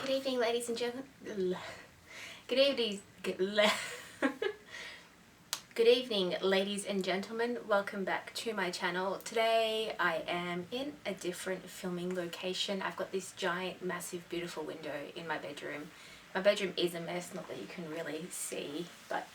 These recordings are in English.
Good evening, ladies and gentlemen. Good evening. Good evening, ladies and gentlemen. Welcome back to my channel. Today I am in a different filming location. I've got this giant, massive, beautiful window in my bedroom. My bedroom is a mess, not that you can really see, but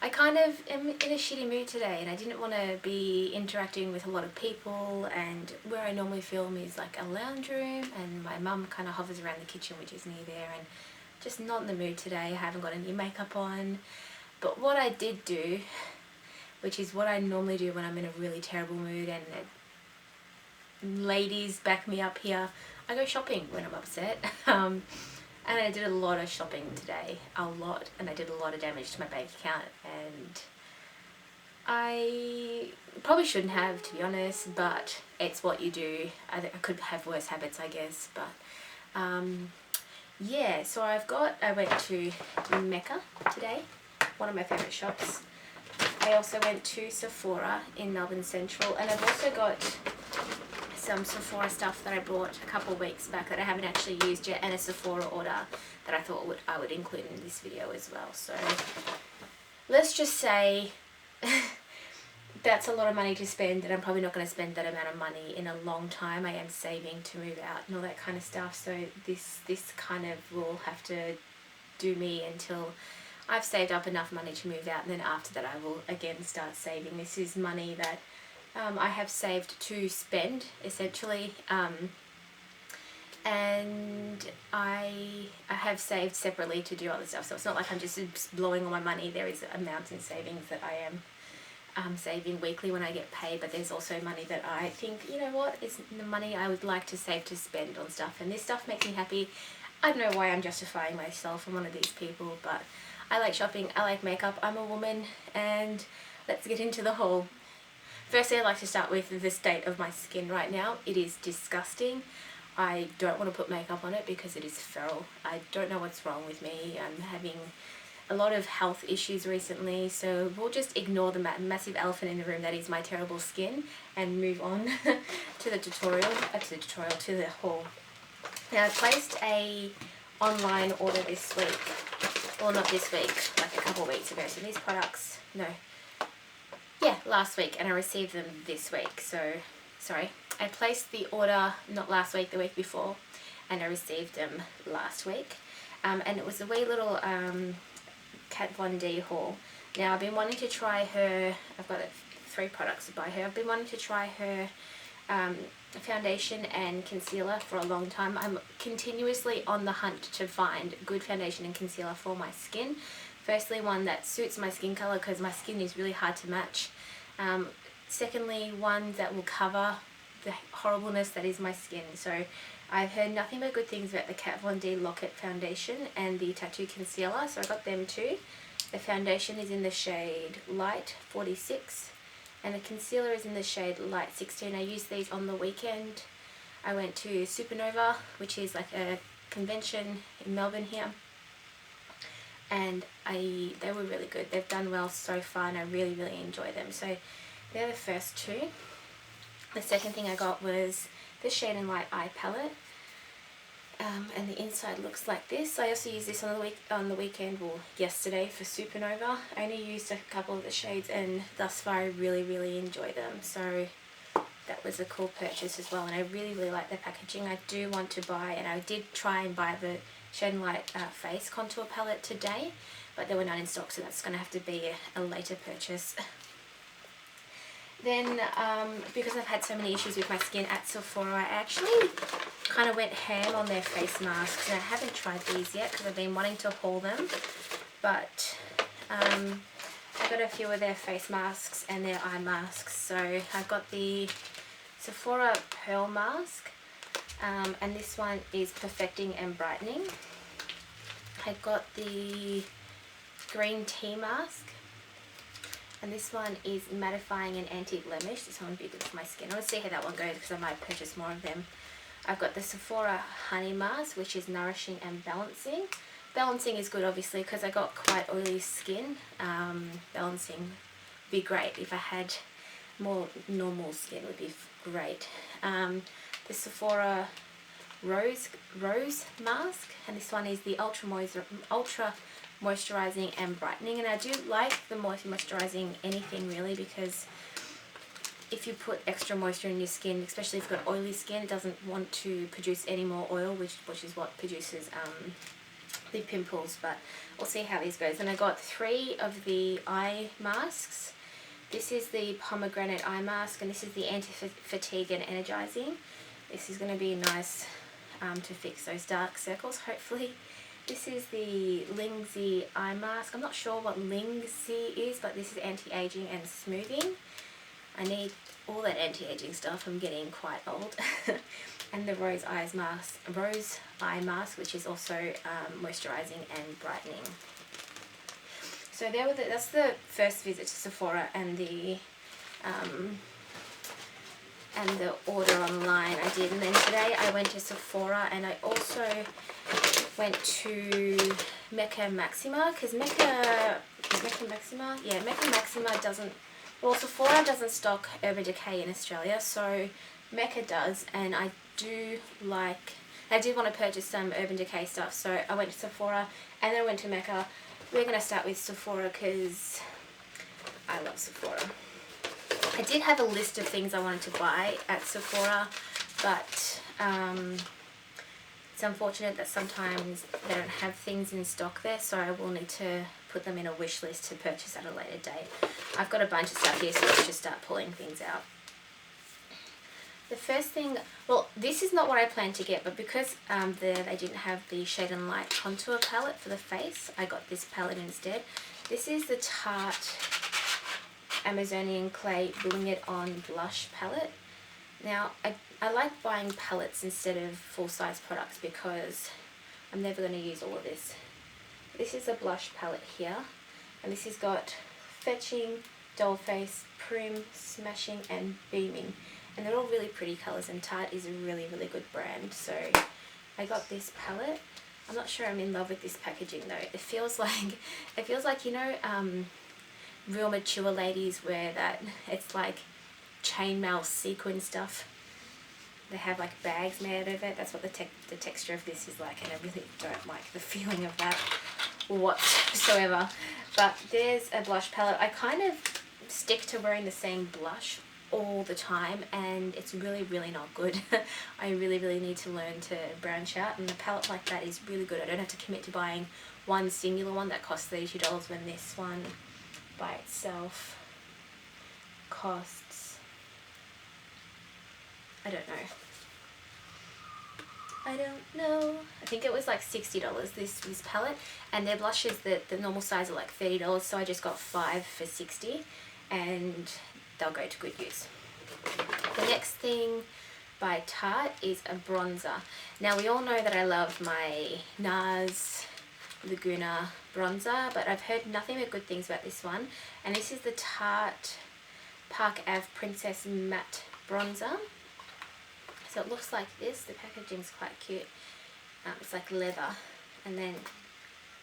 I kind of am in a shitty mood today and I didn't want to be interacting with a lot of people, and where I normally film is like a lounge room and my mum kind of hovers around the kitchen, which is near there, and just not in the mood today. I haven't got any makeup on. But what I did do, which is what I normally do when I'm in a really terrible mood, and ladies back me up here, I go shopping when I'm upset. And I did a lot of shopping today, and I did a lot of damage to my bank account, and I probably shouldn't have, to be honest, but it's what you do. I could have worse habits, I guess, but yeah, so I went to Mecca today, one of my favourite shops. I also went to Sephora in Melbourne Central, and I've also got some Sephora stuff that I bought a couple of weeks back that I haven't actually used yet, and a Sephora order that I thought I would include in this video as well. So let's just say that's a lot of money to spend, and I'm probably not going to spend that amount of money in a long time. I am saving to move out and all that kind of stuff, so this kind of will have to do me until I've saved up enough money to move out, and then after that I will again start saving. This is money that I have saved to spend, essentially, and I have saved separately to do other stuff, so it's not like I'm just blowing all my money. There is amounts in savings that I am saving weekly when I get paid, but there's also money that I think, you know what, is the money I would like to save to spend on stuff, and this stuff makes me happy. I don't know why I'm justifying myself. I'm one of these people, but I like shopping, I like makeup, I'm a woman, and let's get into the haul. Firstly, I'd like to start with the state of my skin right now. It is disgusting. I don't want to put makeup on it because it is feral. I don't know what's wrong with me. I'm having a lot of health issues recently, so we'll just ignore the massive elephant in the room that is my terrible skin and move on to the to the haul. Now, I placed a online order this week. Well, not this week, like a couple of weeks ago. So these products, last week, and I received them this week. So, sorry, I placed the order not last week, the week before, and I received them last week. And it was a wee little Kat Von D haul. Now, I've been wanting to try her, I've got 3 products by her. I've been wanting to try her foundation and concealer for a long time. I'm continuously on the hunt to find good foundation and concealer for my skin. Firstly, one that suits my skin color, because my skin is really hard to match. Secondly, one that will cover the horribleness that is my skin. So I've heard nothing but good things about the Kat Von D Lock-It foundation and the tattoo concealer, so I got them too. The foundation is in the shade Light 46 and the concealer is in the shade Light 16. I used these on the weekend. I went to Supernova, which is like a convention in Melbourne here, and they were really good. They've done well so far and I really, really enjoy them. So they're the first 2. The second thing I got was the Shade and Light eye palette, and the inside looks like this. I also used this on the weekend, well, yesterday, for Supernova. I only used a couple of the shades, and thus far I really, really enjoy them. So that was a cool purchase as well, and I really, really like the packaging. I do want to buy, and I did try and buy the Shade and Light face contour palette today, but there were none in stock, so that's going to have to be a later purchase. Then, because I've had so many issues with my skin at Sephora, I actually kind of went ham on their face masks, and I haven't tried these yet because I've been wanting to haul them, but I got a few of their face masks and their eye masks. So I've got the Sephora Pearl Mask, and this one is Perfecting and Brightening. I got the Green Tea Mask, and this one is Mattifying and Anti-Blemish. This one would be good for my skin. I want to see how that one goes because I might purchase more of them. I've got the Sephora Honey Mask, which is Nourishing and Balancing. Balancing is good, obviously, because I got quite oily skin. Balancing would be great. If I had more normal skin, would be great. The Sephora rose mask, and this one is the ultra moisturizing and brightening. And I do like the moisturizing anything really, because if you put extra moisture in your skin, especially if you've got oily skin, it doesn't want to produce any more oil, which is what produces the pimples. But we'll see how these goes. And I got 3 of the eye masks. This is the pomegranate eye mask, and this is the anti-fatigue and energizing. This is going to be nice to fix those dark circles, hopefully. This is the Lingzi eye mask. I'm not sure what Lingzi is, but this is anti-aging and smoothing. I need all that anti-aging stuff. I'm getting quite old. And the rose eye mask, which is also moisturizing and brightening. So that's the first visit to Sephora and the order online I did. And then today I went to Sephora, and I also went to Mecca Maxima, because Mecca Maxima doesn't, well, Sephora doesn't stock Urban Decay in Australia, so Mecca does. And I did want to purchase some Urban Decay stuff, so I went to Sephora and then I went to Mecca. We're going to start with Sephora because I love Sephora. I did have a list of things I wanted to buy at Sephora, but it's unfortunate that sometimes they don't have things in stock there, so I will need to put them in a wish list to purchase at a later date. I've got a bunch of stuff here, so let's just start pulling things out. The first thing, well, this is not what I planned to get, but because they didn't have the Shade and Light contour palette for the face, I got this palette instead. This is the Tarte Amazonian Clay Bring It On Blush palette. Now, I like buying palettes instead of full-size products because I'm never going to use all of this. This is a blush palette here, and this has got Fetching, Dollface, Prim, Smashing, and Beaming. And they're all really pretty colours, and Tarte is a really, really good brand. So I got this palette. I'm not sure I'm in love with this packaging though. It feels like, you know, real mature ladies wear that. It's like chainmail sequin stuff. They have like bags made out of it. That's what the texture of this is like, and I really don't like the feeling of that whatsoever. But there's a blush palette. I kind of stick to wearing the same blush all the time, and it's really, really not good. I really, really need to learn to branch out, and a palette like that is really good. I don't have to commit to buying one singular one that costs $32 when this one by itself costs, I don't know, I think it was like $60, this palette. And their blushes, the normal size are like $30, so I just got 5 for $60, and they'll go to good use. The next thing by Tarte is a bronzer. Now, we all know that I love my NARS Laguna bronzer, but I've heard nothing but good things about this one. And this is the Tarte Park Ave Princess Matte Bronzer. So it looks like this. The packaging's quite cute. It's like leather, and then,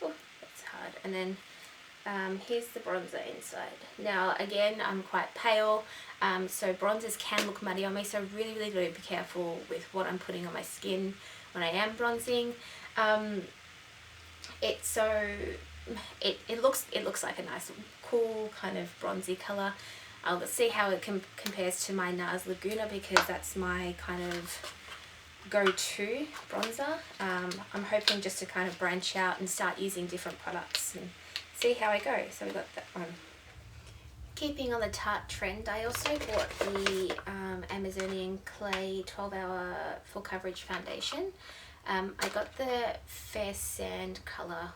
oh, that's hard. And then here's the bronzer inside. Now, again, I'm quite pale, so bronzers can look muddy on me, so really, really got to be careful with what I'm putting on my skin when I am bronzing. It looks like a nice, cool kind of bronzy colour. Let's see how it compares to my NARS Laguna, because that's my kind of go-to bronzer. I'm hoping just to kind of branch out and start using different products and see how I go. So we got that one. Keeping on the Tarte trend, I also bought the Amazonian Clay 12-Hour Full Coverage Foundation. I got the Fair Sand colour,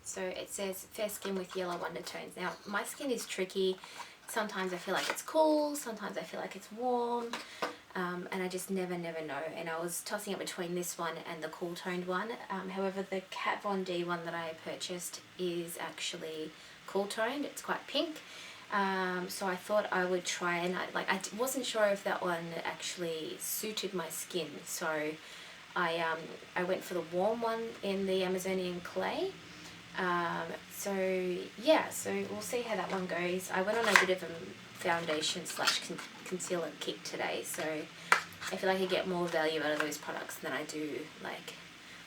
so it says fair skin with yellow undertones. Now, my skin is tricky. Sometimes I feel like it's cool, sometimes I feel like it's warm, and I just never know. And I was tossing it between this one and the cool toned one. However, the Kat Von D one that I purchased is actually cool toned. It's quite pink. So I thought I would try, and I wasn't sure if that one actually suited my skin, so I went for the warm one in the Amazonian Clay. So yeah, so we'll see how that one goes. I went on a bit of a foundation / concealer kick today, so I feel like I get more value out of those products than I do like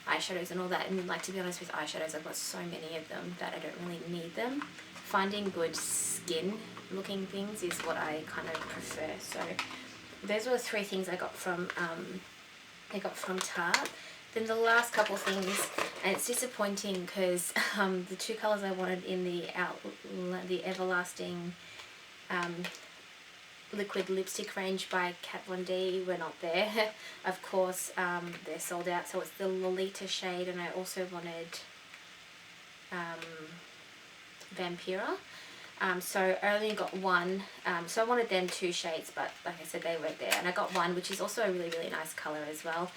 eyeshadows and all that. And like, to be honest, with eyeshadows I've got so many of them that I don't really need them. Finding good skin looking things is what I kind of prefer. So those were the 3 things I got from Tarte. Then the last couple things, and it's disappointing because the 2 colours I wanted in the Everlasting liquid lipstick range by Kat Von D were not there. Of course, they're sold out. So it's the Lolita shade, and I also wanted Vampira. So I only got one. So I wanted them 2 shades, but like I said, they weren't there. And I got one, which is also a really, really nice colour as well.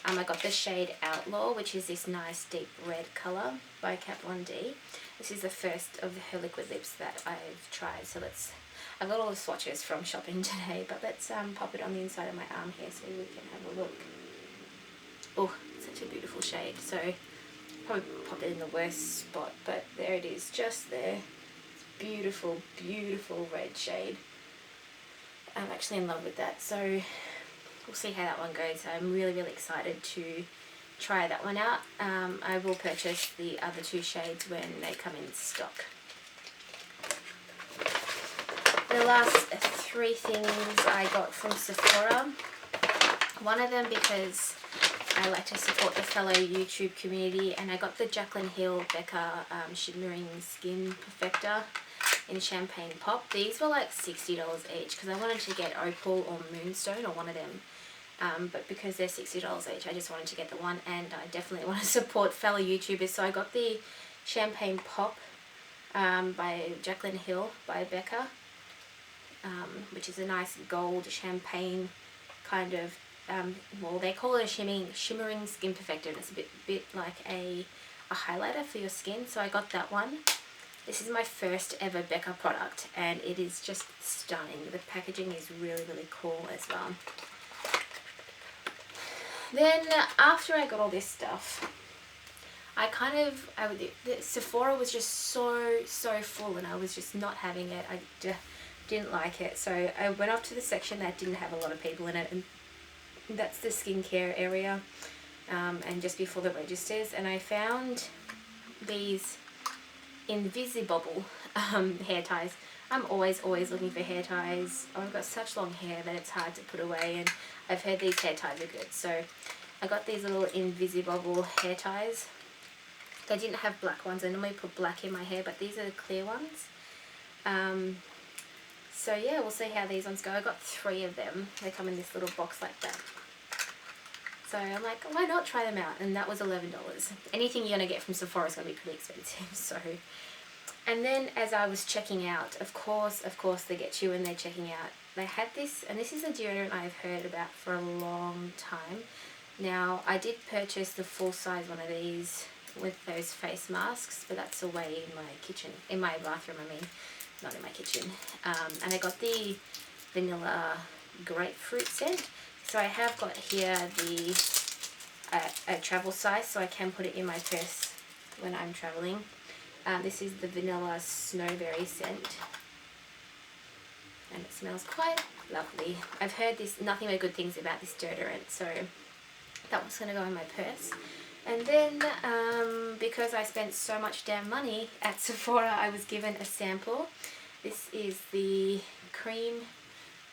I got the shade Outlaw, which is this nice deep red colour by Kat Von D. This is the first of her liquid lips that I've tried. So I've got all the swatches from shopping today, but let's pop it on the inside of my arm here so we can have a look. Oh, such a beautiful shade. So probably popped it in the worst spot, but there it is, just there. Beautiful, beautiful red shade. I'm actually in love with that, so we'll see how that one goes. I'm really, really excited to try that one out. I will purchase the other 2 shades when they come in stock. The last 3 things I got from Sephora. One of them because I like to support the fellow YouTube community, and I got the Jaclyn Hill Becca Shimmering Skin Perfector in Champagne Pop. These were like $60 each because I wanted to get Opal or Moonstone or one of them. But because they're $60 each, I just wanted to get the one, and I definitely want to support fellow YouTubers. So I got the Champagne Pop by Jaclyn Hill by Becca, which is a nice gold champagne kind of, well, they call it a shimmering skin perfector, and it's a bit like a highlighter for your skin. So I got that one. This is my first ever Becca product, and it is just stunning. The packaging is really, really cool as well. Then after I got all this stuff, Sephora was just so full, and I was just not having it. I didn't like it, so I went off to the section that didn't have a lot of people in it, and that's the skincare area, and just before the registers, and I found these Invisibobble hair ties. I'm always looking for hair ties. I've got such long hair that it's hard to put away, and I've heard these hair ties are good, so I got these little Invisibobble hair ties. They didn't have black ones. I normally put black in my hair, but these are the clear ones. So yeah, we'll see how these ones go. I got 3 of them. They come in this little box like that. So I'm like, why not try them out? And that was $11. Anything you're going to get from Sephora is going to be pretty expensive. So, and then as I was checking out, of course they get you when they're checking out. They had this, and this is a deodorant I've heard about for a long time. Now, I did purchase the full size one of these with those face masks, but that's away in my kitchen, in my bathroom, I mean, not in my kitchen. And I got the vanilla grapefruit scent. So I have got here a travel size, so I can put it in my purse when I'm traveling. This is the vanilla snowberry scent, and it smells quite lovely. I've heard nothing but good things about this deodorant, so that one's going to go in my purse. And then, because I spent so much damn money at Sephora, I was given a sample. This is the Cream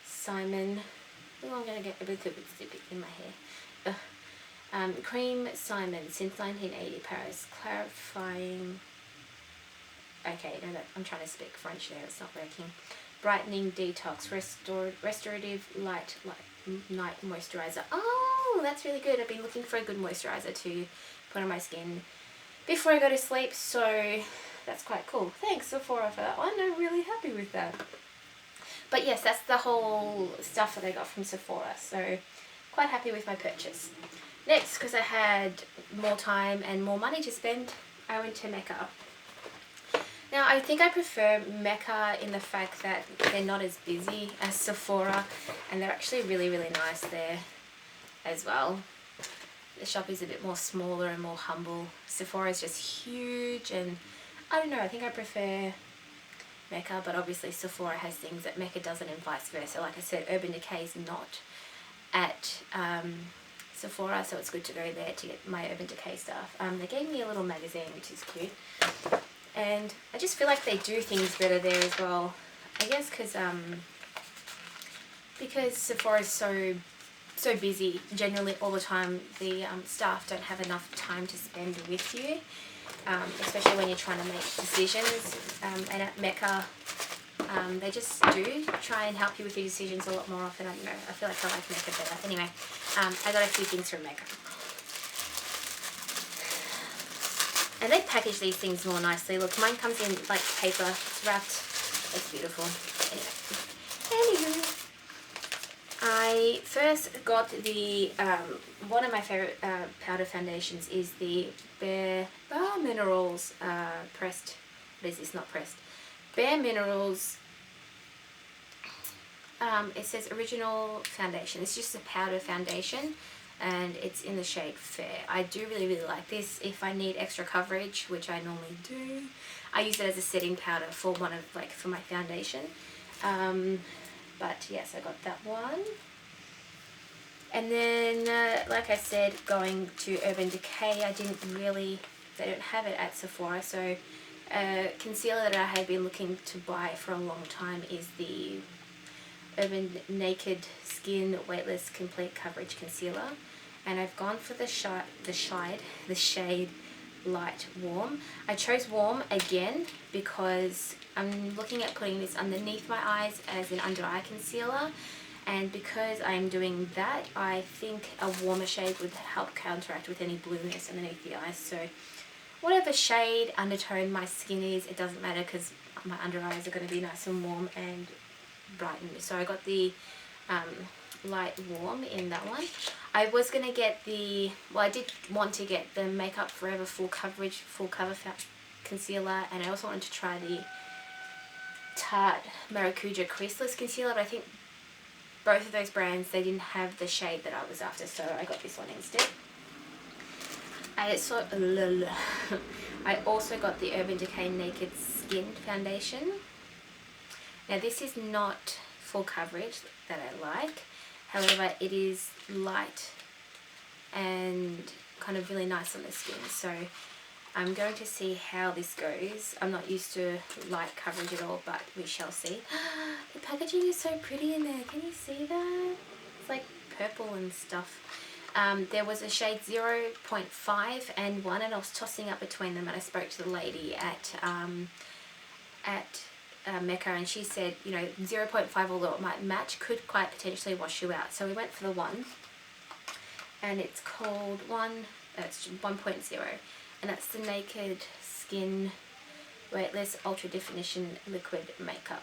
Simon. Oh, I'm going to get a bit in my hair. Cream Simon, since 1980, Paris. Clarifying. Okay, no, I'm trying to speak French there. It's not working. Brightening detox, restorative light night moisturizer. Oh, that's really good. I've been looking for a good moisturizer to put on my skin before I go to sleep, so that's quite cool. Thanks Sephora for that one. I'm really happy with that. But yes, that's the whole stuff that I got from Sephora, so quite happy with my purchase. Next, because I had more time and more money to spend, I went to Mecca. Now, I think I prefer Mecca in the fact that they're not as busy as Sephora, and they're actually really, really nice there as well. The shop is a bit more smaller and more humble. Sephora is just huge, and I don't know, I think I prefer Mecca, but obviously Sephora has things that Mecca doesn't, and vice versa. Like I said, Urban Decay is not at Sephora, so it's good to go there to get my Urban Decay stuff. They gave me a little magazine, which is cute, and I just feel like they do things better there as well. I guess because Sephora is so busy generally all the time, the staff don't have enough time to spend with you, especially when you're trying to make decisions. And at Mecca, they just do try and help you with your decisions a lot more often. I don't know, I feel like I like Mecca better. Anyway, I got a few things from Mecca. And they package these things more nicely. Look, mine comes in like paper, it's wrapped. It's beautiful. Anyway. I first got the, one of my favourite powder foundations is the Bare Minerals pressed, what is this, not pressed, Bare Minerals, it says original foundation. It's just a powder foundation and it's in the shade Fair. I do really like this if I need extra coverage, which I normally do. I use it as a setting powder for for my foundation. But yes, I got that one. And then, like I said, going to Urban Decay, they don't have it at Sephora, so concealer that I have been looking to buy for a long time is the Urban Naked Skin Weightless Complete Coverage Concealer. And I've gone for the shade Light Warm. I chose Warm again because I'm looking at putting this underneath my eyes as an under eye concealer, and because I'm doing that, I think a warmer shade would help counteract with any blueness underneath the eyes. So whatever shade undertone my skin is, it doesn't matter because my under eyes are going to be nice and warm and brightened. So I got the Light Warm in that one. I was going to get I did want to get the Makeup Forever full cover concealer, and I also wanted to try the Tarte Maracuja Creaseless Concealer, but I think both of those brands, they didn't have the shade that I was after, so I got this one instead. I also got the Urban Decay Naked Skin Foundation. Now this is not full coverage that I like, however it is light and kind of really nice on the skin, so I'm going to see how this goes. I'm not used to light coverage at all, but we shall see. The packaging is so pretty in there. Can you see that? It's like purple and stuff. There was a shade 0.5 and 1, and I was tossing up between them, and I spoke to the lady at Mecca, and she said, you know, 0.5, although it might match, could quite potentially wash you out. So we went for the 1, and it's called 1.0. And that's the Naked Skin Weightless Ultra Definition Liquid Makeup.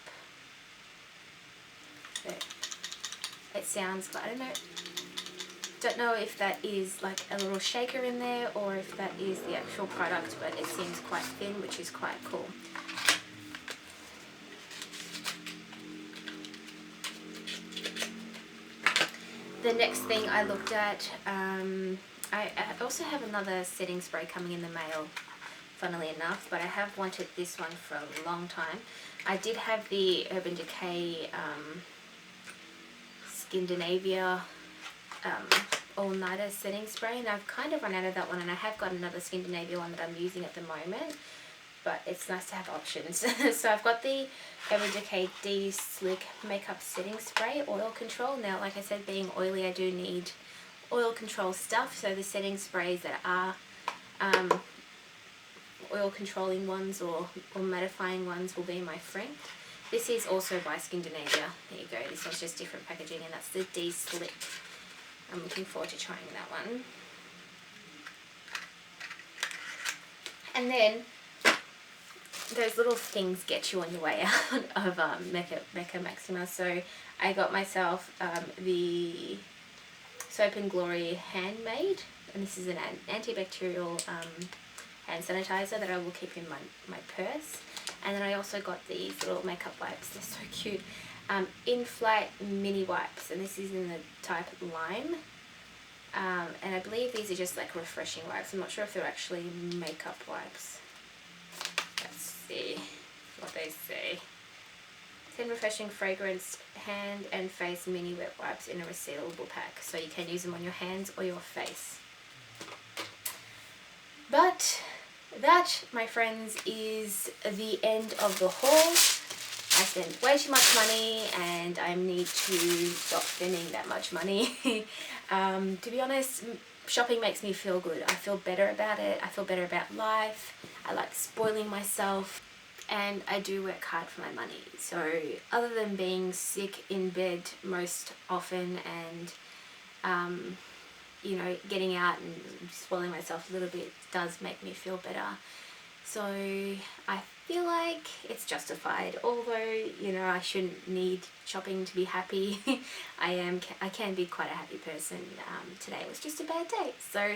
It sounds, I don't know if that is like a little shaker in there or if that is the actual product, but it seems quite thin, which is quite cool. The next thing I looked at, I also have another setting spray coming in the mail, funnily enough, but I have wanted this one for a long time. I did have the Urban Decay Skindinavia All-Nighter setting spray, and I've kind of run out of that one, and I have got another Skindinavia one that I'm using at the moment, but it's nice to have options. So I've got the Urban Decay De-Slick Makeup Setting Spray Oil Control. Now, like I said, being oily, I do need oil control stuff, so the setting sprays that are oil controlling ones or mattifying ones will be my friend. This is also by Skindinavia. There you go, this one's just different packaging, and that's the De-Slick. I'm looking forward to trying that one. And then those little things get you on your way out of Mecca Maxima. So I got myself the Soap and Glory Handmade, and this is an antibacterial hand sanitizer that I will keep in my purse. And then I also got these little makeup wipes. They're so cute. In-flight mini wipes, and this is in the type Lime. And I believe these are just like refreshing wipes. I'm not sure if they're actually makeup wipes. Let's see what they say. It clean, refreshing fragrance hand and face mini wet wipes in a resealable pack, so you can use them on your hands or your face. But that, my friends, is the end of the haul. I spent way too much money and I need to stop spending that much money. To be honest, shopping makes me feel good. I feel better about it. I feel better about life. I like spoiling myself, and I do work hard for my money. So other than being sick in bed most often and you know, getting out and spoiling myself a little bit does make me feel better. So I feel like it's justified, although, you know, I shouldn't need shopping to be happy. I can be quite a happy person. Today was just a bad day. So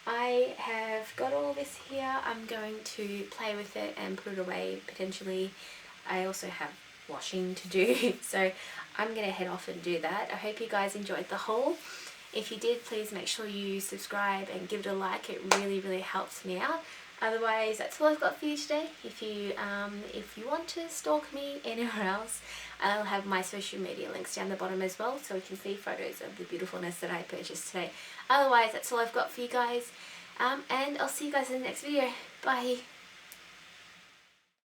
I have got all this here. I'm going to play with it and put it away potentially. I also have washing to do, so I'm going to head off and do that. I hope you guys enjoyed the haul. If you did, please make sure you subscribe and give it a like. It really, really helps me out. Otherwise, that's all I've got for you today. If you want to stalk me anywhere else, I'll have my social media links down the bottom as well, so you can see photos of the beautifulness that I purchased today. Otherwise, that's all I've got for you guys. And I'll see you guys in the next video. Bye.